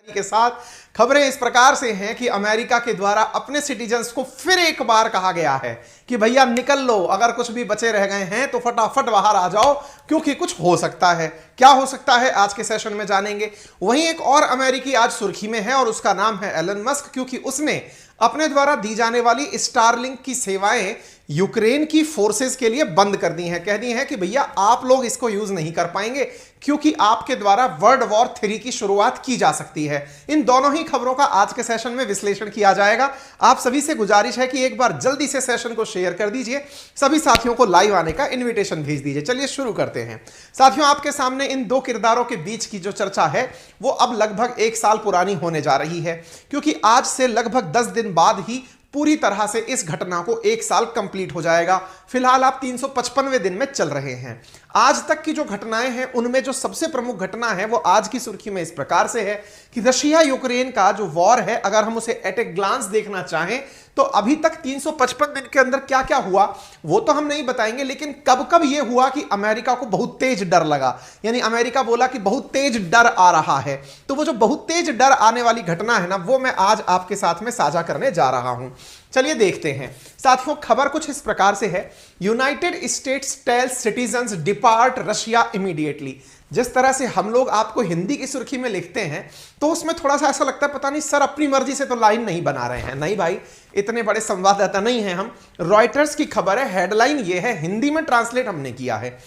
के साथ खबरें इस प्रकार से हैं कि अमेरिका के द्वारा अपने सिटीजन्स को फिर एक बार कहा गया है कि भैया निकल लो, अगर कुछ भी बचे रह गए हैं तो फटाफट बाहर आ जाओ क्योंकि कुछ हो सकता है। क्या हो सकता है आज के सेशन में जानेंगे। वहीं एक और अमेरिकी आज सुर्खी में है और उसका नाम है एलन मस्क, क्योंकि उसने अपने द्वारा दी जाने वाली स्टारलिंक की सेवाएं यूक्रेन की फोर्सेस के लिए बंद कर दी हैं। कह दी है कि भैया आप लोग इसको यूज नहीं कर पाएंगे क्योंकि आपके द्वारा वर्ल्ड वॉर 3 की शुरुआत की जा सकती है। इन दोनों ही खबरों का आज के सेशन में विश्लेषण किया जाएगा। आप सभी से गुजारिश है कि एक बार जल्दी से सेशन को शेयर कर दीजिए, सभी साथियों को लाइव आने का इन्विटेशन भेज दीजिए। चलिए शुरू करते हैं। साथियों, आपके सामने इन दो किरदारों के बीच की जो चर्चा है वो अब लगभग 1 साल पुरानी होने जा रही है, क्योंकि आज से लगभग 10 दिन बाद ही पूरी तरह से इस घटना को 1 साल कंप्लीट हो जाएगा। फिलहाल आप 355वें दिन में चल रहे हैं। आज तक की जो घटनाएं हैं उनमें जो सबसे प्रमुख घटना है वो आज की सुर्खी में इस प्रकार से है कि रशिया यूक्रेन का जो वॉर है, अगर हम उसे एट ए ग्लांस देखना चाहें तो अभी तक 355 दिन के अंदर क्या क्या हुआ वो तो हम नहीं बताएंगे, लेकिन कब कब यह हुआ कि अमेरिका को बहुत तेज डर लगा, यानी अमेरिका बोला कि बहुत तेज डर आ रहा है। तो वो जो बहुत तेज डर आने वाली घटना है ना, वो मैं आज आपके साथ में साझा करने जा रहा हूं। चलिए देखते हैं। साथियों, खबर कुछ इस प्रकार से है, United States tells citizens depart Russia immediately. जिस तरह से हम लोग आपको हिंदी की सुर्खी में लिखते हैं तो उसमें थोड़ा सा ऐसा लगता है पता नहीं सर अपनी मर्जी से तो लाइन नहीं बना रहे हैं। नहीं भाई, इतने बड़े संवाददाता नहीं हैं हम। रॉयटर्स की खबर है, हेडलाइन ये है, हिंदी में ट्रांसलेट हमने किया है,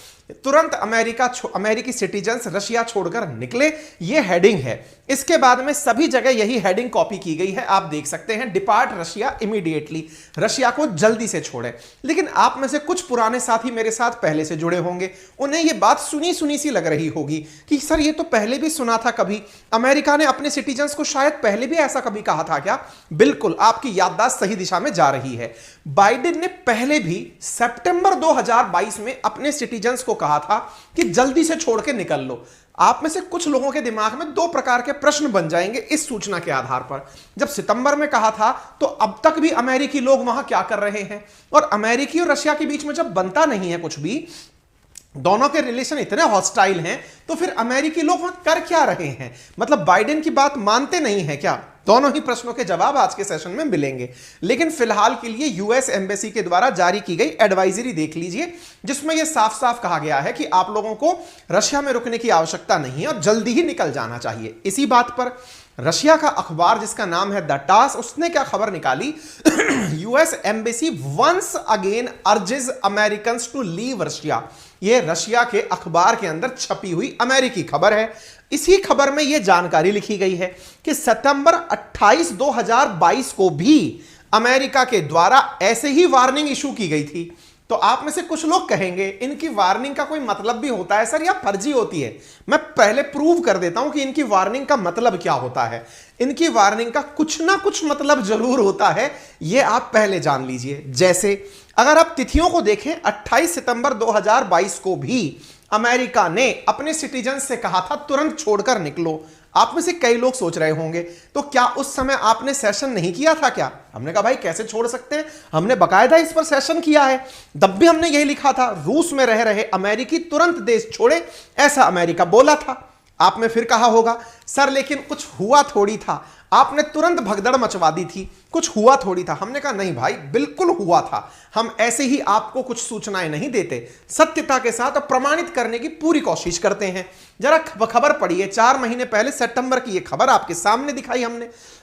तुरंत अमेरिकी सिटीजन्स रशिया छोड़कर निकले, ये हेडिंग है। इसके बाद में सभी जगह यही हेडिंग कॉपी की गई है, आप देख सकते हैं, डिपार्ट रशिया इमीडिएटली, रशिया को जल्दी से छोड़े। लेकिन आप में से कुछ पुराने साथी मेरे साथ पहले से जुड़े होंगे, उन्हें यह बात सुनी सुनी सी लग रही होगी कि सर ये तो पहले भी सुना था कभी, अमेरिका ने अपने सिटीजन्स को शायद पहले भी ऐसा कभी कहा था क्या। बिल्कुल, आपकी याददाश्त सही दिशा में जा रही है। बाइडेन ने पहले भी सितंबर 2022 में अपने सिटीजन्स को कहा था कि जल्दी से छोड़ के निकल लो। आप में से कुछ लोगों के दिमाग में 2 प्रकार के प्रश्न बन जाएंगे इस सूचना के आधार पर। जब सितंबर में कहा था तो अब तक भी अमेरिकी लोग वहां क्या कर रहे हैं, और अमेरिकी और रशिया के बीच में जब बनता नहीं है कुछ भी, दोनों के रिलेशन इतने हॉस्टाइल हैं, तो फिर अमेरिकी लोग वहां कर क्या रहे हैं, मतलब बाइडेन की बात मानते नहीं है क्या। दोनों ही प्रश्नों के जवाब आज के सेशन में मिलेंगे। लेकिन फिलहाल के लिए यूएस एम्बेसी के द्वारा जारी की गई एडवाइजरी देख लीजिए, जिसमें यह साफ साफ कहा गया है कि आप लोगों को रशिया में रुकने की आवश्यकता नहीं है और जल्दी ही निकल जाना चाहिए। इसी बात पर रशिया का अखबार जिसका नाम है द टास, उसने क्या खबर निकाली, US embassy once again urges American to leave Russia. यह रशिया के अखबार के अंदर छपी हुई अमेरिकी खबर है। इसी खबर में यह जानकारी लिखी गई है कि सितंबर 28, 2022 को भी अमेरिका के द्वारा ऐसे ही वार्निंग इशू की गई थी। तो आप में से कुछ लोग कहेंगे इनकी वार्निंग का कोई मतलब भी होता है सर या फर्जी होती है। मैं पहले प्रूव कर देता हूं कि इनकी वार्निंग का मतलब क्या होता है। इनकी वार्निंग का कुछ ना कुछ मतलब जरूर होता है, यह आप पहले जान लीजिए। जैसे अगर आप तिथियों को देखें, 28 सितंबर 2022 को भी अमेरिका ने अपने सिटीजन से कहा था तुरंत छोड़कर निकलो। आप में से कई लोग सोच रहे होंगे तो क्या उस समय आपने सेशन नहीं किया था क्या। हमने कहा भाई कैसे छोड़ सकते हैं, हमने बकायदा इस पर सेशन किया है, तब भी हमने यही लिखा था, रूस में रह रहे अमेरिकी तुरंत देश छोड़े, ऐसा अमेरिका बोला था। आप में फिर कहा होगा सर लेकिन कुछ हुआ थोड़ी था, आपने तुरंत भगदड़ मचवा दी थी, कुछ हुआ थोड़ी था। हमने कहा नहीं भाई बिल्कुल हुआ था, हम ऐसे ही आपको कुछ सूचनाएं नहीं देते, सत्यता के साथ प्रमाणित करने की पूरी कोशिश करते हैं। जरा खबर पढ़िए, 4 महीने पहले सितंबर की यह खबर आपके सामने दिखाई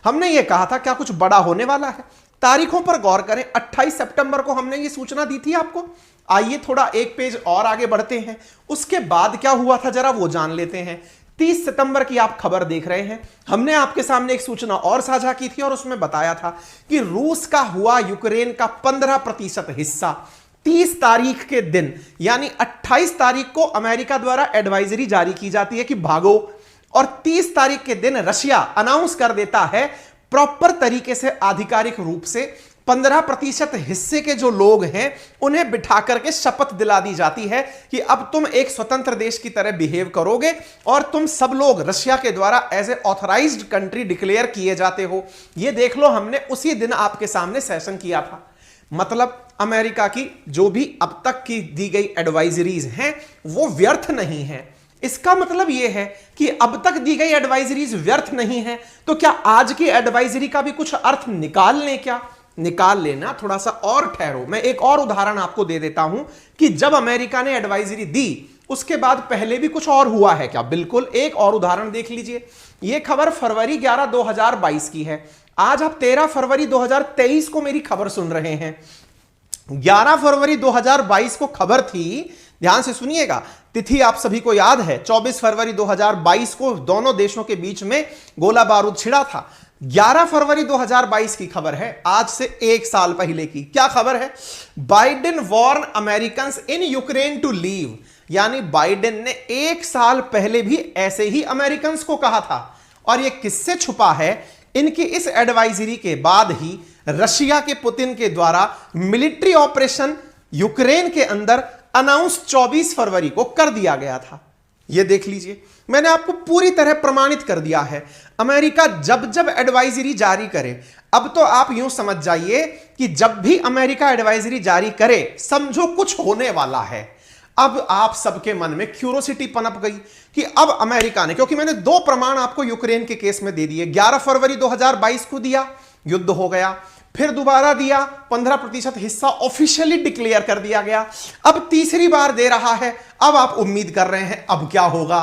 हमने ये कहा था क्या कुछ बड़ा होने वाला है। तारीखों पर गौर करें, 28 सितंबर को हमने ये सूचना दी थी आपको। आइए थोड़ा एक पेज और आगे बढ़ते हैं, उसके बाद क्या हुआ था जरा वो जान लेते हैं। 30 सितंबर की आप खबर देख रहे हैं, हमने आपके सामने एक सूचना और साझा की थी और उसमें बताया था कि रूस का हुआ यूक्रेन का 15% हिस्सा। 30 तारीख के दिन यानी 28 तारीख को अमेरिका द्वारा एडवाइजरी जारी की जाती है कि भागो, और 30 तारीख के दिन रशिया अनाउंस कर देता है प्रॉपर तरीके से, आधिकारिक रूप से 15% हिस्से के जो लोग हैं उन्हें बिठा करके शपथ दिला दी जाती है कि अब तुम एक स्वतंत्र देश की तरह बिहेव करोगे और तुम सब लोग रशिया के द्वारा as a authorized country declare किए जाते हो। यह देख लो, हमने उसी दिन आपके सामने सेशन किया था। मतलब अमेरिका की जो भी अब तक की दी गई एडवाइजरीज हैं वो व्यर्थ नहीं है। इसका मतलब यह है कि अब तक दी गई एडवाइजरीज व्यर्थ नहीं है, तो क्या आज की एडवाइजरी का भी कुछ अर्थ निकाल लें? क्या निकाल लेना, थोड़ा सा और ठहरो। मैं एक और उदाहरण आपको दे देता हूं कि जब अमेरिका ने एडवाइजरी दी उसके बाद पहले भी कुछ और हुआ है क्या। बिल्कुल, एक और उदाहरण देख लीजिए। यह खबर फरवरी 11 2022 की है। आज आप 13 फरवरी 2023 को मेरी खबर सुन रहे हैं। 11 फरवरी 2022 को खबर थी, ध्यान से सुनिएगा, तिथि आप सभी को याद है, 24 फरवरी 2022 को दोनों देशों के बीच में गोला बारूद छिड़ा था। 11 फरवरी 2022 की खबर है, आज से 1 साल पहले की। क्या खबर है? Biden warn American in Ukraine to leave, यानी बाइडेन ने 1 साल पहले भी ऐसे ही अमेरिकन को कहा था। और यह किससे छुपा है? इनकी इस एडवाइजरी के बाद ही रशिया के पुतिन के द्वारा मिलिट्री ऑपरेशन यूक्रेन के अंदर अनाउंस 24 फरवरी को कर दिया गया था। यह देख लीजिए, मैंने आपको पूरी तरह प्रमाणित कर दिया है। अमेरिका जब जब एडवाइजरी जारी करे, अब तो आप यूं समझ जाइए कि जब भी अमेरिका एडवाइजरी जारी करे समझो कुछ होने वाला है। अब आप सबके मन में क्यूरोसिटी पनप गई कि अब अमेरिका ने, क्योंकि मैंने 2 प्रमाण आपको यूक्रेन के केस में दे दिए। 11 फरवरी 2022 को दिया, युद्ध हो गया, फिर दोबारा दिया, 15% हिस्सा ऑफिशियली डिक्लेयर कर दिया गया, अब तीसरी बार दे रहा है। अब आप उम्मीद कर रहे हैं अब क्या होगा।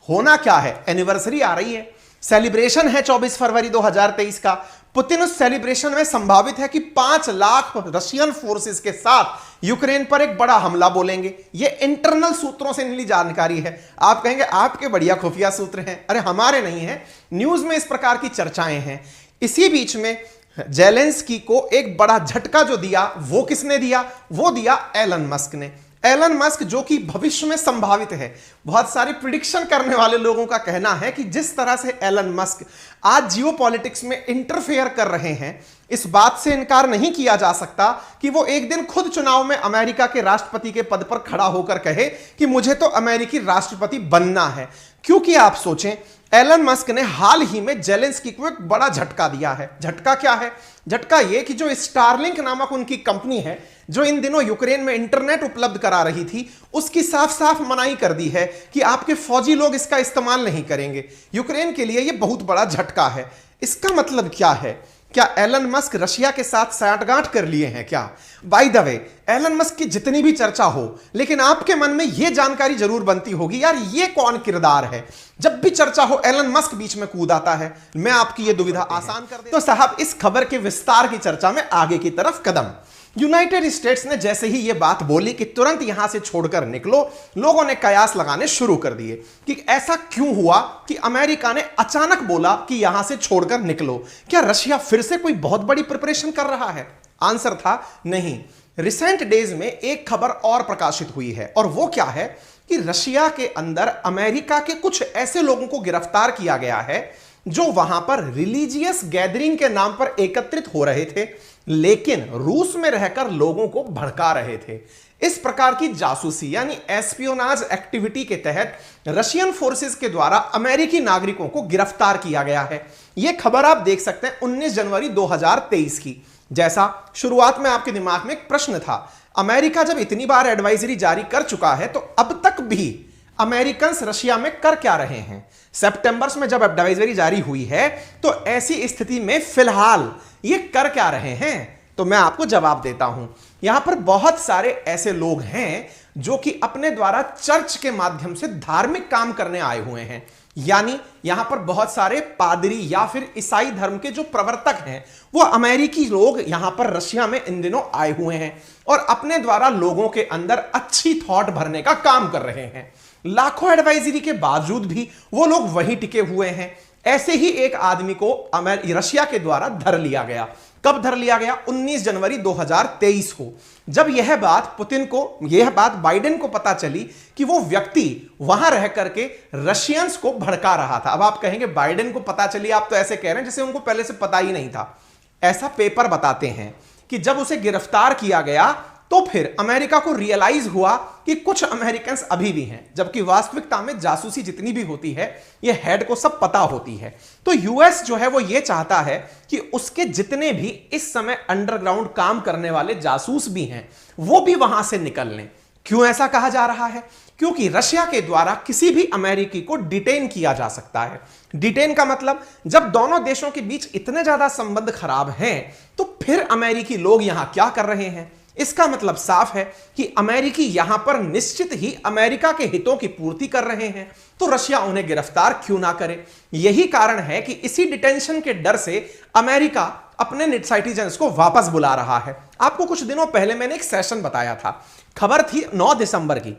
होना क्या है? एनिवर्सरी आ रही है, सेलिब्रेशन है 24 फरवरी 2023 का। पुतिन उस सेलिब्रेशन में संभावित है कि 5 लाख रशियन फोर्सेस के साथ यूक्रेन पर एक बड़ा हमला बोलेंगे। यह इंटरनल सूत्रों से मिली जानकारी है। आप कहेंगे आपके बढ़िया खुफिया सूत्र हैं। अरे हमारे नहीं है, न्यूज में इस प्रकार की चर्चाएं हैं। इसी बीच में जेलेंस्की को एक बड़ा झटका जो दिया, वो किसने दिया? वो दिया एलन मस्क ने। एलन मस्क जो कि भविष्य में संभावित है, बहुत सारे प्रिडिक्शन करने वाले लोगों का कहना है कि जिस तरह से एलन मस्क आज जियोपॉलिटिक्स में इंटरफेयर कर रहे हैं, इस बात से इनकार नहीं किया जा सकता कि वो एक दिन खुद चुनाव में अमेरिका के राष्ट्रपति के पद पर खड़ा होकर कहे कि मुझे तो अमेरिकी राष्ट्रपति बनना है। क्योंकि आप सोचें, एलन मस्क ने हाल ही में जेलेंस्की को एक बड़ा झटका दिया है। झटका क्या है? झटका यह कि जो स्टारलिंक नामक उनकी कंपनी है, जो इन दिनों यूक्रेन में इंटरनेट उपलब्ध करा रही थी, उसकी साफ साफ मनाही कर दी है कि आपके फौजी लोग इसका इस्तेमाल नहीं करेंगे। यूक्रेन के लिए यह बहुत बड़ा झटका है। इसका मतलब क्या है? क्या एलन मस्क रशिया के साथ साठगांठ कर लिए हैं क्या? By the way, Elon Musk की जितनी भी चर्चा हो, लेकिन आपके मन में यह जानकारी जरूर बनती होगी, यार ये कौन किरदार है? जब भी चर्चा हो एलन मस्क बीच में कूद आता है। मैं आपकी यह दुविधा आसान कर देता हूं। तो साहब, इस खबर के विस्तार की चर्चा में आगे की तरफ कदम। यूनाइटेड स्टेट्स ने जैसे ही यह बात बोली कि तुरंत यहां से छोड़कर निकलो, लोगों ने कयास लगाने शुरू कर दिए कि ऐसा क्यों हुआ कि अमेरिका ने अचानक बोला कि यहां से छोड़कर निकलो। क्या रशिया फिर से कोई बहुत बड़ी प्रिपरेशन कर रहा है? आंसर था नहीं। रिसेंट डेज में एक खबर और प्रकाशित हुई है, और वो क्या है कि रशिया के अंदर अमेरिका के कुछ ऐसे लोगों को गिरफ्तार किया गया है जो वहां पर रिलीजियस गैदरिंग के नाम पर एकत्रित हो रहे थे, लेकिन रूस में रहकर लोगों को भड़का रहे थे। इस प्रकार की जासूसी यानी एस्पियोनाज एक्टिविटी के तहत रशियन फोर्सेस के द्वारा अमेरिकी नागरिकों को गिरफ्तार किया गया है। यह खबर आप देख सकते हैं 19 जनवरी 2023 की। जैसा शुरुआत में आपके दिमाग में एक प्रश्न था, अमेरिका जब इतनी बार एडवाइजरी जारी कर चुका है तो अब तक भी अमेरिकन रशिया में कर क्या रहे हैं? सितंबर में जब एडवाइजरी जारी हुई है तो ऐसी स्थिति में फिलहाल ये कर क्या रहे हैं? तो मैं आपको जवाब देता हूं। यहां पर बहुत सारे ऐसे लोग हैं जो कि अपने द्वारा चर्च के माध्यम से धार्मिक काम करने आए हुए हैं। यानी यहां पर बहुत सारे पादरी या फिर ईसाई धर्म के जो प्रवर्तक हैं, वो अमेरिकी लोग यहां पर रशिया में इन दिनों आए हुए हैं और अपने द्वारा लोगों के अंदर अच्छी थॉट भरने का काम कर रहे हैं। लाखों एडवाइजरी के बावजूद भी वो लोग वहीं टिके हुए हैं। ऐसे ही एक आदमी को रशिया के द्वारा धर लिया गया। कब धर लिया गया? 19 जनवरी 2023 को, जब यह बात बाइडेन को पता चली कि वो व्यक्ति वहां रह करके रशियंस को भड़का रहा था। अब आप कहेंगे बाइडेन को पता चली, आप तो ऐसे कह रहे हैं जैसे उनको पहले से पता ही नहीं था। ऐसा पेपर बताते हैं कि जब उसे गिरफ्तार किया गया तो फिर अमेरिका को रियलाइज हुआ कि कुछ अमेरिकन अभी भी हैं, जबकि वास्तविकता में जासूसी जितनी भी होती है ये हेड को सब पता होती है। तो यूएस जो है वो ये चाहता है कि उसके जितने भी इस समय अंडरग्राउंड काम करने वाले जासूस भी हैं वो भी वहां से निकल लें। क्यों ऐसा कहा जा रहा है? क्योंकि रशिया के द्वारा किसी भी अमेरिकी को डिटेन किया जा सकता है। डिटेन का मतलब, जब दोनों देशों के बीच इतने ज्यादा संबंध खराब हैं तो फिर अमेरिकी लोग यहां क्या कर रहे हैं? इसका मतलब साफ है कि अमेरिकी यहां पर निश्चित ही अमेरिका के हितों की पूर्ति कर रहे हैं, तो रशिया उन्हें गिरफ्तार क्यों ना करे। यही कारण है कि इसी डिटेंशन के डर से अमेरिका अपने सिटीजन्स को वापस बुला रहा है। आपको कुछ दिनों पहले मैंने एक सेशन बताया था, खबर थी 9 दिसंबर की।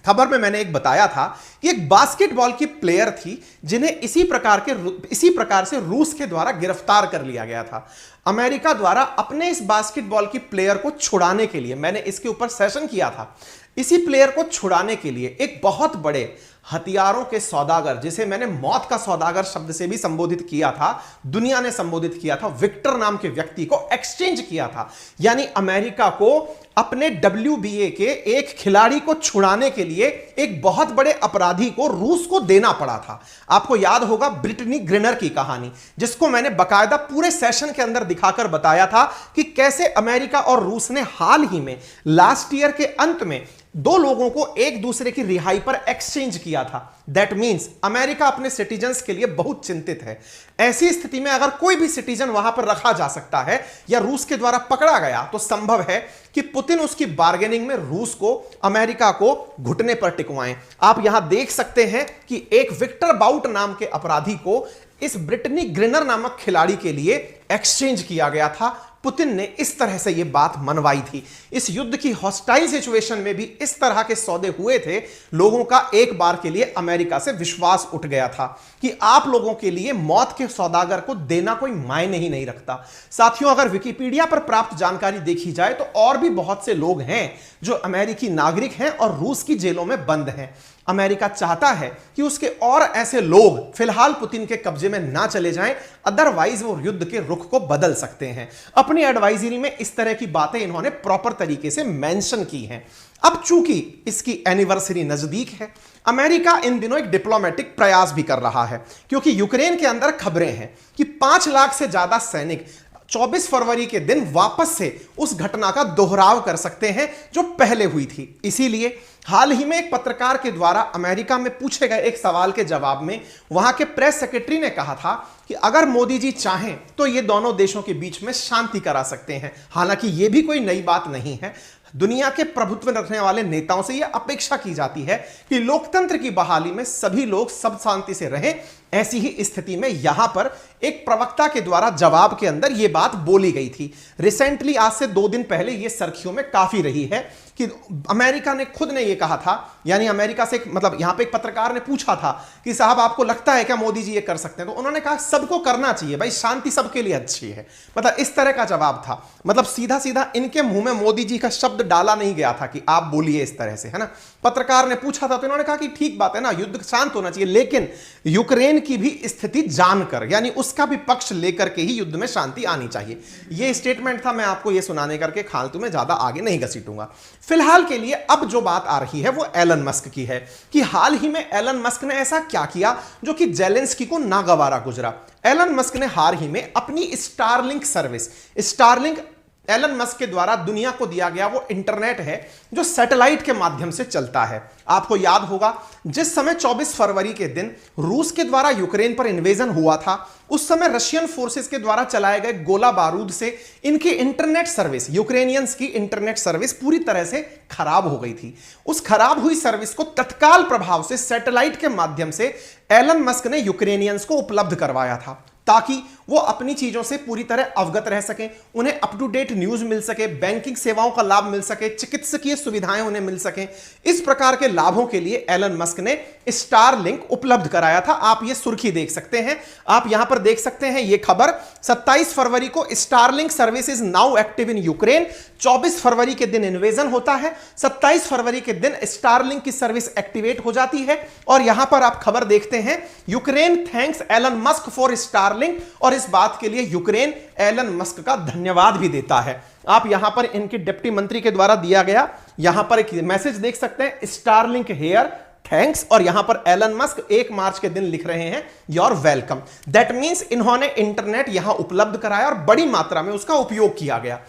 खबर में मैंने एक बताया था कि एक बास्केटबॉल की प्लेयर थी जिन्हें इसी प्रकार से रूस के द्वारा गिरफ्तार कर लिया गया था। अमेरिका द्वारा अपने इस बास्केटबॉल की प्लेयर को छुड़ाने के लिए, मैंने इसके ऊपर सेशन किया था, इसी प्लेयर को छुड़ाने के लिए एक बहुत बड़े हथियारों के सौदागर, जिसे मैंने मौत का सौदागर शब्द से भी संबोधित किया था, दुनिया ने संबोधित किया था, विक्टर नाम के व्यक्ति को एक्सचेंज किया था। यानी अमेरिका को अपने WBA के एक खिलाड़ी को छुड़ाने के लिए एक बहुत बड़े अपराधी को रूस को देना पड़ा था। आपको याद होगा ब्रिटनी ग्रिनर की कहानी, जिसको मैंने बकायदा पूरे सेशन के अंदर दिखाकर बताया था कि कैसे अमेरिका और रूस ने हाल ही में लास्ट ईयर के अंत में 2 लोगों को एक दूसरे की रिहाई पर एक्सचेंज किया था। दैट मीन्स अमेरिका अपने सिटीजन्स के लिए बहुत चिंतित है। ऐसी स्थिति में अगर कोई भी सिटीजन वहां पर रखा जा सकता है या रूस के द्वारा पकड़ा गया, तो संभव है कि पुतिन उसकी बार्गेनिंग में रूस को, अमेरिका को घुटने पर टिकवाएं। आप यहां देख सकते हैं कि एक विक्टर बाउट नाम के अपराधी को इस ब्रिटनी ग्रिनर नामक खिलाड़ी के लिए एक्सचेंज किया गया था। पुतिन ने इस तरह से यह बात मनवाई थी। इस युद्ध की हॉस्टाइल सिचुएशन में भी इस तरह के सौदे हुए थे। लोगों का एक बार के लिए अमेरिका से विश्वास उठ गया था कि आप लोगों के लिए मौत के सौदागर को देना कोई मायने ही नहीं रखता। साथियों, अगर विकिपीडिया पर प्राप्त जानकारी देखी जाए तो और भी बहुत से लोग हैं जो अमेरिकी नागरिक हैं और रूस की जेलों में बंद हैं। अमेरिका चाहता है कि उसके और ऐसे लोग फिलहाल पुतिन के कब्जे में ना चले जाएं, अदरवाइज वो युद्ध के रुख को बदल सकते हैं। अपनी एडवाइजरी में इस तरह की बातें इन्होंने प्रॉपर तरीके से मेंशन की हैं। अब चूंकि इसकी एनिवर्सरी नजदीक है, अमेरिका इन दिनों एक डिप्लोमेटिक प्रयास भी कर रहा है, क्योंकि यूक्रेन के अंदर खबरें हैं कि 5 लाख से ज्यादा सैनिक 24 फरवरी के दिन वापस से उस घटना का दोहराव कर सकते हैं जो पहले हुई थी। इसीलिए हाल ही में एक पत्रकार के द्वारा अमेरिका में पूछे गए एक सवाल के जवाब में वहां के प्रेस सेक्रेटरी ने कहा था कि अगर मोदी जी चाहें तो ये दोनों देशों के बीच में शांति करा सकते हैं। हालांकि ये भी कोई नई बात नहीं है। दुनिया के प्रभुत्व रखने वाले नेताओं से यह अपेक्षा की जाती है कि लोकतंत्र की बहाली में सभी लोग सब शांति से रहें। ऐसी ही स्थिति में यहां पर एक प्रवक्ता के द्वारा जवाब के अंदर यह बात बोली गई थी। रिसेंटली, आज से 2 दिन पहले, यह सुर्खियों में काफी रही है कि अमेरिका ने खुद ने यह कहा था, यानी अमेरिका से मतलब यहां पे एक पत्रकार ने पूछा था कि साहब आपको लगता है क्या मोदी जी ये कर सकते हैं? तो उन्होंने कहा सबको करना चाहिए भाई, शांति सबके लिए अच्छी है। मतलब इस तरह का जवाब था। मतलब सीधा सीधा इनके मुंह में मोदी जी का शब्द डाला नहीं गया था कि आप बोलिए इस तरह से, है ना। पत्रकार ने पूछा था तो इन्होंने कहा कि ठीक बात है ना, युद्ध शांत होना चाहिए, लेकिन यूक्रेन की भी स्थिति जानकर, यानी उसका भी पक्ष लेकर के ही युद्ध में शांति आनी चाहिए। यह स्टेटमेंट था। मैं आपको यह सुनाने करके फालतू में ज्यादा आगे नहीं घसीटूंगा। फिलहाल के लिए अब जो बात आ रही है वो एलन मस्क की है कि हाल ही में एलन मस्क ने ऐसा क्या किया जो कि जेलेंस्की को नागवारा गुजरा। एलन मस्क ने हाल ही में अपनी Starlink service, Starlink Elon Musk के द्वारा दुनिया को दिया गया वो इंटरनेट है जो सैटेलाइट के माध्यम से चलता है। आपको याद होगा जिस समय 24 फरवरी के दिन रूस के द्वारा यूक्रेन पर इन्वेजन हुआ था, उस समय रशियन फोर्सेस के द्वारा चलाए गए गोला बारूद से इनकी इंटरनेट सर्विस, यूक्रेनियंस की इंटरनेट सर्विस पूरी तरह से खराब हो गई थी। उस खराब हुई सर्विस को तत्काल प्रभाव से सैटेलाइट के माध्यम से एलन मस्क ने यूक्रेनियंस को उपलब्ध करवाया था, ताकि वो अपनी चीजों से पूरी तरह अवगत रह सकें, उन्हें अप टू डेट न्यूज मिल सके, बैंकिंग सेवाओं का लाभ मिल सके, चिकित्सकीय सुविधाएं उन्हें मिल सकें। इस प्रकार के लाभों के लिए एलन मस्क ने स्टारलिंक उपलब्ध कराया था। आप ये सुर्खी देख सकते हैं, आप यहां पर देख सकते हैं ये खबर 27 फरवरी को Starlink service is now active in Ukraine. 24 फरवरी के दिन इन्वेजन होता है, 27 फरवरी के दिन स्टारलिंक की सर्विस एक्टिवेट हो जाती है। और यहां पर आप खबर देखते हैं, Ukraine thanks Elon Musk for Starlink, और इस बात के लिए यूक्रेन एलन मस्क का धन्यवाद भी देता है। आप यहां पर इनके डिप्टी मंत्री के द्वारा दिया गया यहां पर एक मैसेज देख सकते हैं, स्टारलिंक हेयर थैंक्स, और यहां पर एलन मस्क 1 मार्च के दिन लिख रहे हैं योर वेलकम। दैट मींस इन्होंने इंटरनेट यहां उपलब्ध कराया और बड़ी मात्रा में उसका उपयोग किया गया।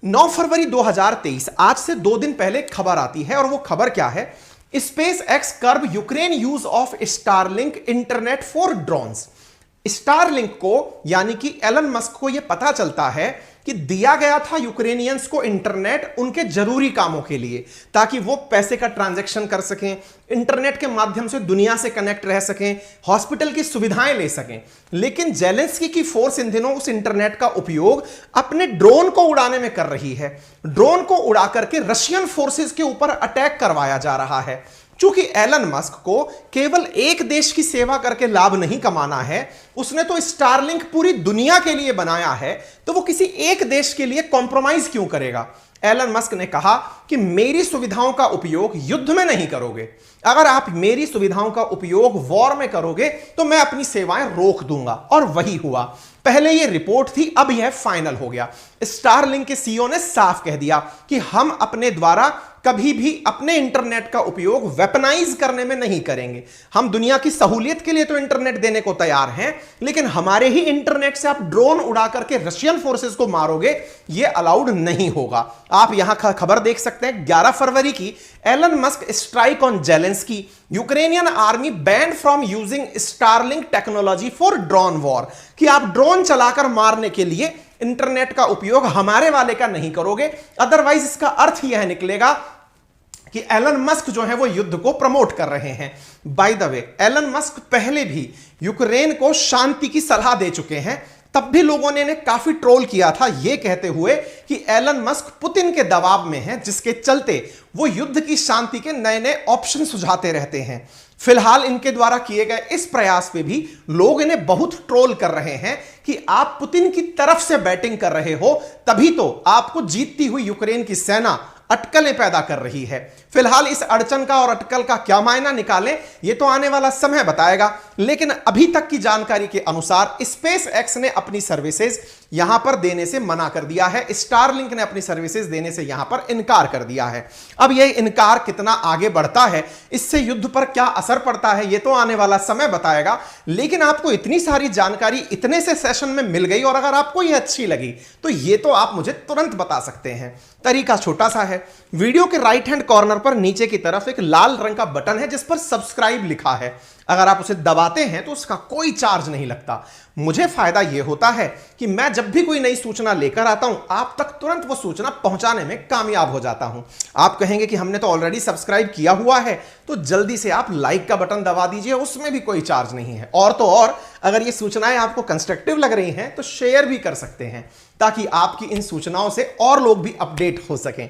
9 फरवरी 2023 आज से 2 दिन पहले खबर आती है, और वो खबर क्या है? SpaceX curb Ukraine use of Starlink internet for drones. Starlink को यानी कि एलन मस्क को यह पता चलता है कि दिया गया था यूक्रेनियंस को इंटरनेट उनके जरूरी कामों के लिए, ताकि वो पैसे का ट्रांजैक्शन कर सकें, इंटरनेट के माध्यम से दुनिया से कनेक्ट रह सकें, हॉस्पिटल की सुविधाएं ले सकें। लेकिन जेलेंस्की की फोर्स इन दिनों उस इंटरनेट का उपयोग अपने ड्रोन को उड़ाने में कर रही है। ड्रोन को उड़ा करके रशियन फोर्सेस के ऊपर अटैक करवाया जा रहा है। चूंकि एलन मस्क को केवल एक देश की सेवा करके लाभ नहीं कमाना है, उसने तो स्टारलिंक पूरी दुनिया के लिए बनाया है, तो वो किसी एक देश के लिए कॉम्प्रोमाइज क्यों करेगा? एलन मस्क ने कहा कि मेरी सुविधाओं का उपयोग युद्ध में नहीं करोगे, अगर आप मेरी सुविधाओं का उपयोग वॉर में करोगे तो मैं अपनी सेवाएं रोक दूंगा। और वही हुआ। पहले यह रिपोर्ट थी, अब यह फाइनल हो गया। स्टारलिंक के सीईओ ने साफ कह दिया कि हम अपने द्वारा कभी भी अपने इंटरनेट का उपयोग वेपनाइज करने में नहीं करेंगे। हम दुनिया की सहूलियत के लिए तो इंटरनेट देने को तैयार हैं, लेकिन हमारे ही इंटरनेट से आप ड्रोन उड़ा करके रशियन फोर्सेस को मारोगे, यह अलाउड नहीं होगा। आप यहां खबर देख सकते हैं 11 फरवरी की, Elon Musk strike on Zelensky, Ukrainian army banned from using Starlink technology for drone war, कि आप ड्रोन चलाकर मारने के लिए इंटरनेट का उपयोग हमारे वाले का नहीं करोगे। अदरवाइज इसका अर्थ यह निकलेगा कि एलन मस्क जो है वो युद्ध को प्रमोट कर रहे हैं। By the way, Elon Musk पहले भी यूक्रेन को शांति की सलाह दे चुके हैं, तब भी लोगों ने इन्हें काफी ट्रोल किया था, यह कहते हुए कि एलन मस्क पुतिन के दबाव में है, जिसके चलते वो युद्ध की शांति के नए नए ऑप्शन सुझाते रहते हैं। फिलहाल इनके द्वारा किए गए इस प्रयास पे भी लोग इन्हें बहुत ट्रोल कर रहे हैं कि आप पुतिन की तरफ से बैटिंग कर रहे हो, तभी तो आपको जीतती हुई यूक्रेन की सेना अटकलें पैदा कर रही है। फिलहाल इस अड़चन का और अटकल का क्या मायना निकालें, यह तो आने वाला समय बताएगा, लेकिन अभी तक की जानकारी के अनुसार स्पेस एक्स ने अपनी सर्विसेज यहां पर देने से मना कर दिया है, स्टारलिंक ने अपनी सर्विसेज देने से यहां पर इनकार कर दिया है। अब यह इनकार कितना आगे बढ़ता है, इससे युद्ध पर क्या असर पड़ता है, यह तो आने वाला समय बताएगा। लेकिन आपको इतनी सारी जानकारी इतने से सेशन में मिल गई, और अगर आपको यह अच्छी लगी तो यह तो आप मुझे तुरंत बता सकते हैं। तरीका छोटा सा है, वीडियो के राइट हैंड कॉर्नर पर नीचे की तरफ एक लाल रंग का बटन है जिस पर सब्सक्राइब लिखा है। अगर आप उसे दबाते हैं तो उसका कोई चार्ज नहीं लगता। मुझे फायदा यह होता है कि मैं जब भी कोई नई सूचना लेकर आता हूं, आप तक तुरंत वो सूचना पहुंचाने में कामयाब हो जाता हूं। आप कहेंगे कि हमने तो ऑलरेडी सब्सक्राइब किया हुआ है, तो जल्दी से आप लाइक का बटन दबा दीजिए, उसमें भी कोई चार्ज नहीं है। और तो और, अगर ये सूचनाएं आपको कंस्ट्रक्टिव लग रही हैं तो शेयर भी कर सकते हैं, ताकि आपकी इन सूचनाओं से और लोग भी अपडेट हो सकें।